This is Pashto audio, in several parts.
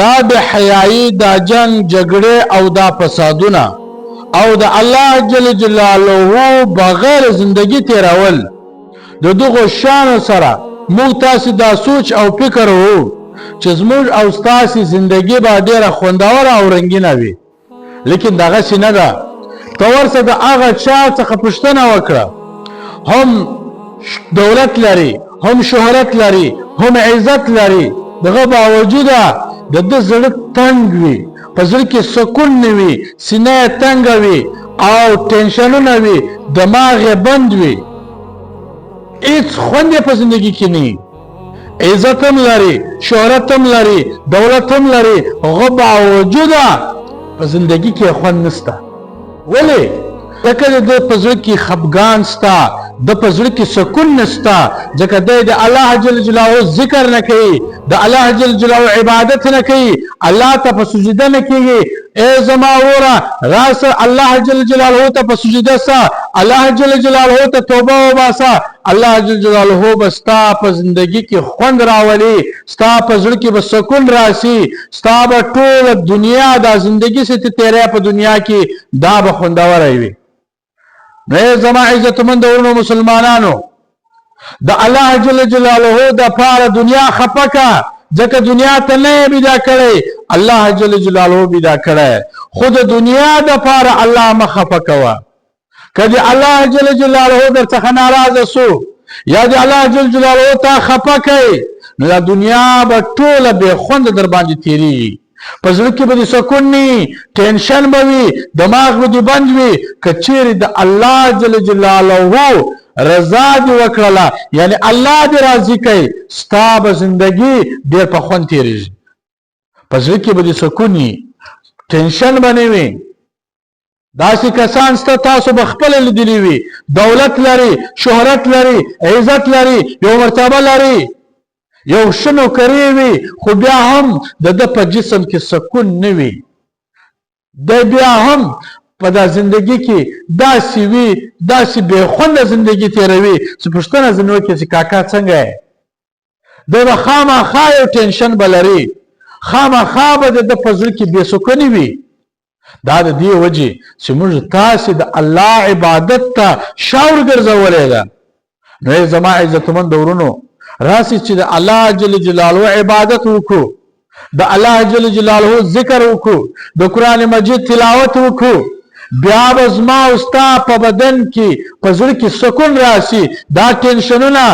دا بے حیائی، دا جنگ جګړه او دا فسادونه او د الله جل جلاله بغیر زندگی تیرول د دغه شان سره موږ تاسو دا سوچ او فکر وو چې زموږ او تاسو زندگی به ډیره خوندور او رنگینه وي، لیکن دغه څه ده. تورسه د هغه چا څخه پوښتنه وکړه، هم دولت لري، هم شهرت لري، هم عزت لري، دغه باوجود د د زړه تنگ وي، په زړه کې سکون نه وي، سینه تنگ وي او ټینشنونه وي، دماغ بند وي، هیڅ خوند په زندگی کې نه، عزت هم لري، شهرت هم لري، دولت هم لري، هغه باوجود په زندگی کې خوند نشته. ولی؟ ځکه د په زړه کې خفګان شته، د په زړه کې سکون نشته، ځکه د الله جل جلاله ذکر نه کوي، د الله جل جلاله عبادت نه کوي، الله ته په سجده نه کیږي. ای زما وره راسه الله جل جلاله ته په سجده سه، الله جل جلاله ته توبه وباسه، الله جل جلاله به ستا په زندگی کې خوند راولي، ستا په زړه کې به سکون راشي، ستا به ټول دنیا دا زندگی سے تیرې په دنیا کې دا به خوندور وي. نه زما عزتمند ورونو مسلمانانو، د الله جل جلاله د پاره دنیا خپکا، ځکه دنیا ته نه پیدا کړي، الله جل جلاله پیدا کړي. خود دنیا د پاره الله مخفکوا، کدی الله جل جلاله در څخه ناراضه سو یا د الله جل جلاله ته خپکای، نو د دنیا به ټول به خوند در باندې تیری، په زړه کې به سکون نه، ټینشن به وي، دماغ به بند وي. کچېری د الله جل جلاله رضا دی وکړه، یعنی الله دې راضي کوي، ستا به زندگی ډېر په خوند تیریږي، په زړه کې به سکون نه، ټینشن به نه وي. داسې کسان ستا تاسو به خپل لیدلی وي، دولت لري، شهرت لري، عزت لري، یو مرتبه لري، یو شنو کری وي، خو بیا هم د په جسم کې سکون نه وي، د بیا هم په دا زندگی کې داسې وي، داسې بې خونده زندگی تیروي چې پوښتنه ځینې وکړي چې کاکا څنګه یې؟ د به خامخا یو ټینشن به لري، خامخا به د په زړه کې بې سکوني وي. دا د دې وجې چې موږ تاسې د الله عبادت ته شاور ګرځولې ده. نو زما عزتمند ورونو، راسي چې د الله جل جلاله عبادت وکړو، د الله جل جلاله ذکر وکړو، د قرآن مجید تلاوت وکړو، بیا به زما او ستا په بدن کې په زړه کې سکون راشي، دا ټینشنونه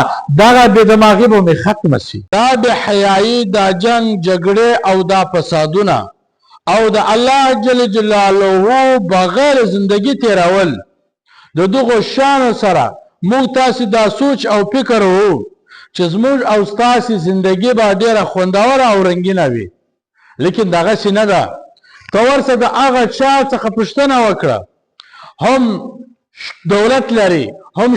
دغه بې دماغي به مې ختمه شي. دا بې حیايي، دا جنګ جګړې او دا فسادونه او د الله جل جلاله بغیر زندگی تیرول د دغه شان سره موږ تاسو دا سوچ او فکر وو چې زموږ او تاسو زندگی به ډیره خوندور او رنگینه وي، لیکن دغه څه نه ده. تورسه د هغه چا څخه پوښتنه وکړه، هم دولت لري، هم